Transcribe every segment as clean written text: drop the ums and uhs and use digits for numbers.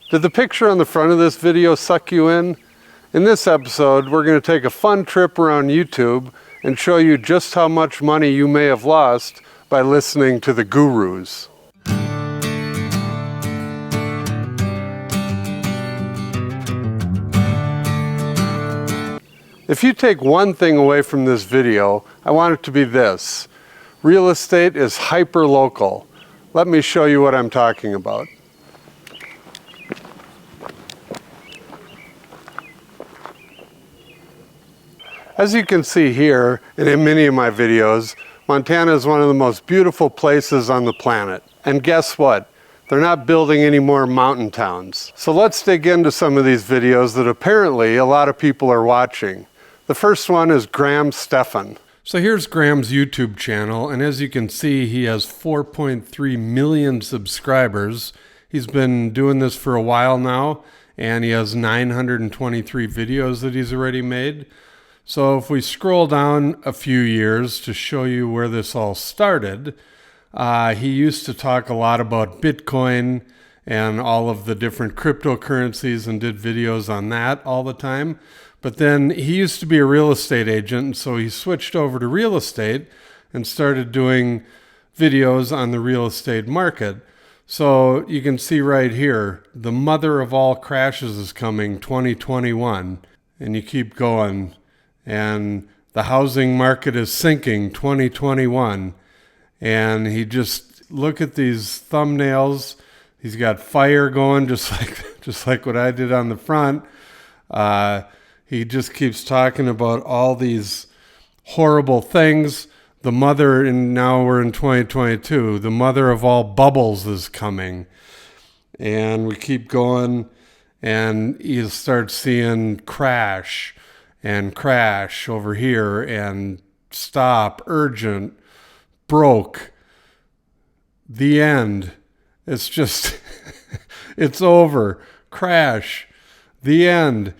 Did the picture on the front of this video suck you in? In this episode, we're going to take a fun trip around YouTube and show you just how much money you may have lost by listening to the gurus. If you take one thing away from this video, I want it to be this. Real estate is hyper-local. Let me show you what I'm talking about. As you can see here, and in many of my videos, Montana is one of the most beautiful places on the planet. And guess what? They're not building any more mountain towns. So let's dig into some of these videos that apparently a lot of people are watching. The first one is Graham Stephan. So here's Graham's YouTube channel, and as you can see, he has 4.3 million subscribers. He's been doing this for a while now, and he has 923 videos that he's already made. So if we scroll down a few years to show you where this all started, he used to talk a lot about Bitcoin and all of the different cryptocurrencies and did videos on that all the time. But then he used to be a real estate agent, and so he switched over to real estate and started doing videos on the real estate market. So you can see right here, the mother of all crashes is coming, 2021, and you keep going. And the housing market is sinking, 2021. And he just, look at these thumbnails. He's got fire going, just like what I did on the front. He just keeps talking about all these horrible things. The mother, and now we're in 2022, the mother of all bubbles is coming. And we keep going, and you start seeing crash over here, and stop, urgent, broke, the end. It's just, it's over, crash, the end.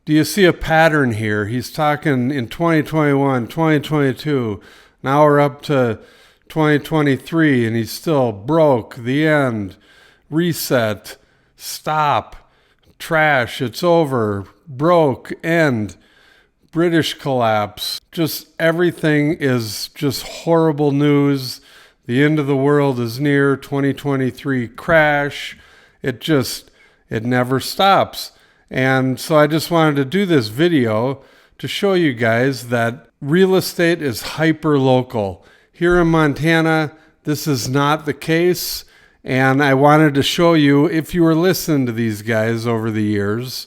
Do you see a pattern here? He's talking in 2021, 2022, now we're up to 2023, and he's still broke, the end, reset, stop, trash, it's over, broke, end. British collapse, just everything is just horrible news. The end of the world is near, 2023 crash. It never stops. And so I just wanted to do this video to show you guys that real estate is hyper local. Here in Montana, this is not the case. And I wanted to show you, if you were listening to these guys over the years,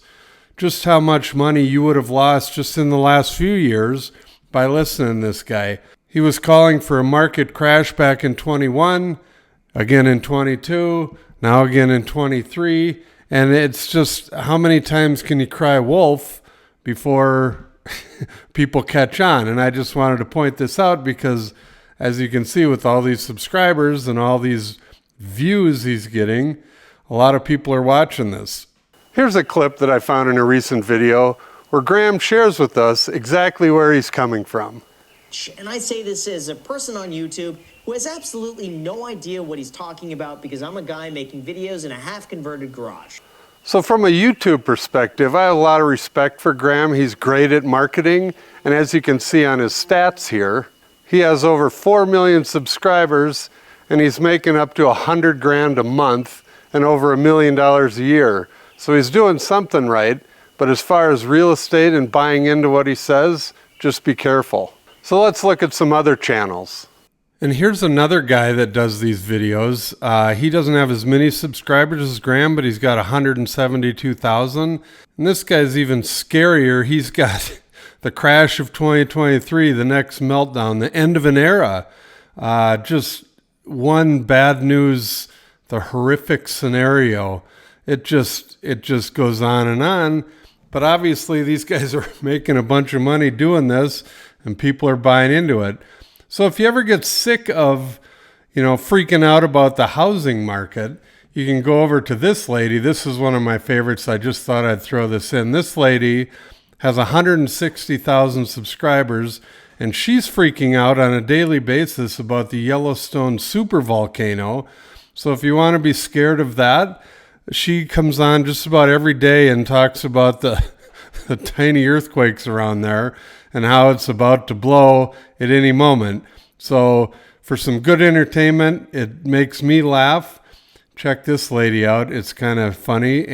just how much money you would have lost just in the last few years by listening to this guy. He was calling for a market crash back in 21, again in 22, now again in 23. And it's just, how many times can you cry wolf before people catch on? And I just wanted to point this out because, as you can see with all these subscribers and all these views he's getting, a lot of people are watching this. Here's a clip that I found in a recent video where Graham shares with us exactly where he's coming from. And I say this as a person on YouTube who has absolutely no idea what he's talking about because I'm a guy making videos in a half-converted garage. So from a YouTube perspective, I have a lot of respect for Graham. He's great at marketing, and as you can see on his stats here, he has over 4 million subscribers, and he's making up to $100,000 a month and over $1 million a year. So he's doing something right, but as far as real estate and buying into what he says, just be careful. So let's look at some other channels. And here's another guy that does these videos. He doesn't have as many subscribers as Graham, but he's got 172,000. And this guy's even scarier. He's got the crash of 2023, the next meltdown, the end of an era. Just one bad news, the horrific scenario. It just goes on and on. But obviously these guys are making a bunch of money doing this, and people are buying into it. So if you ever get sick of, freaking out about the housing market, you can go over to this lady. This is one of my favorites. I just thought I'd throw this in. This lady has 160,000 subscribers, and she's freaking out on a daily basis about the Yellowstone supervolcano. So if you want to be scared of that, She comes on just about every day and talks about the tiny earthquakes around there and how it's about to blow at any moment. So for some good entertainment, it makes me laugh. Check this lady out. It's kind of funny,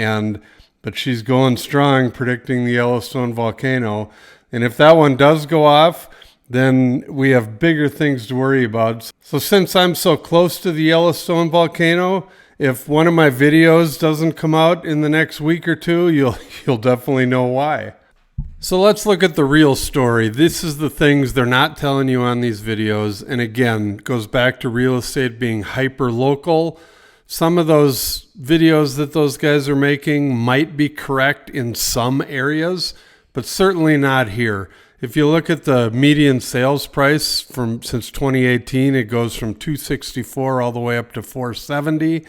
but she's going strong predicting the Yellowstone volcano. And if that one does go off, then we have bigger things to worry about. So since I'm so close to the Yellowstone volcano, if one of my videos doesn't come out in the next week or two, you'll definitely know why. So let's look at the real story. This is the things they're not telling you on these videos. And again, it goes back to real estate being hyper local. Some of those videos that those guys are making might be correct in some areas, but certainly not here. If you look at the median sales price since 2018, it goes from $264 all the way up to $470.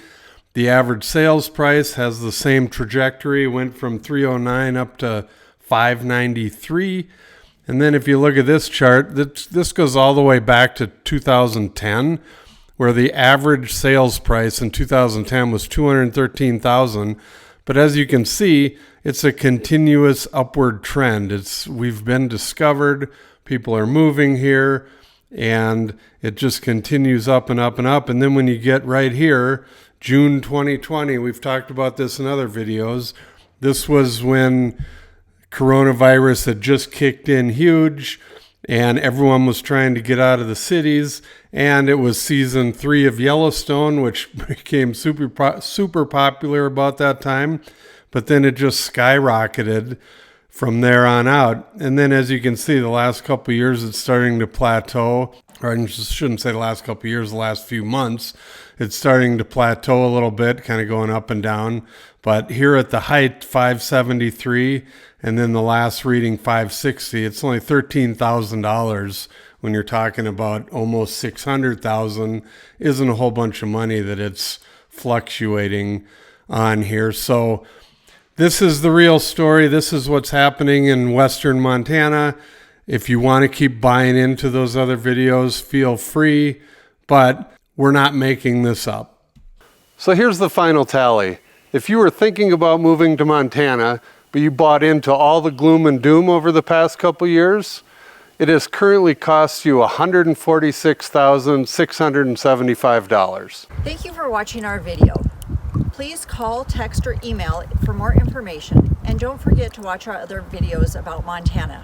The average sales price has the same trajectory, went from $309 up to $593. And then if you look at this chart, this goes all the way back to 2010, where the average sales price in 2010 was $213,000. But as you can see, it's a continuous upward trend. We've been discovered, people are moving here, and it just continues up and up and up. And then when you get right here, June 2020, we've talked about this in other videos. This was when coronavirus had just kicked in huge, and everyone was trying to get out of the cities. And it was season 3 of Yellowstone, which became super popular about that time. But then it just skyrocketed from there on out. And then as you can see, the last couple of years, it's starting to plateau. Or I shouldn't say the last couple of years, the last few months, it's starting to plateau a little bit, kind of going up and down. But here at the height, 573, and then the last reading, 560, it's only $13,000 when you're talking about almost 600,000. Isn't a whole bunch of money that it's fluctuating on here. So this is the real story. This is what's happening in western Montana. If you want to keep buying into those other videos, feel free, but we're not making this up. So here's the final tally. If you were thinking about moving to Montana, but you bought into all the gloom and doom over the past couple years, it has currently cost you $146,675. Thank you for watching our video. Please call, text, or email for more information, and don't forget to watch our other videos about Montana.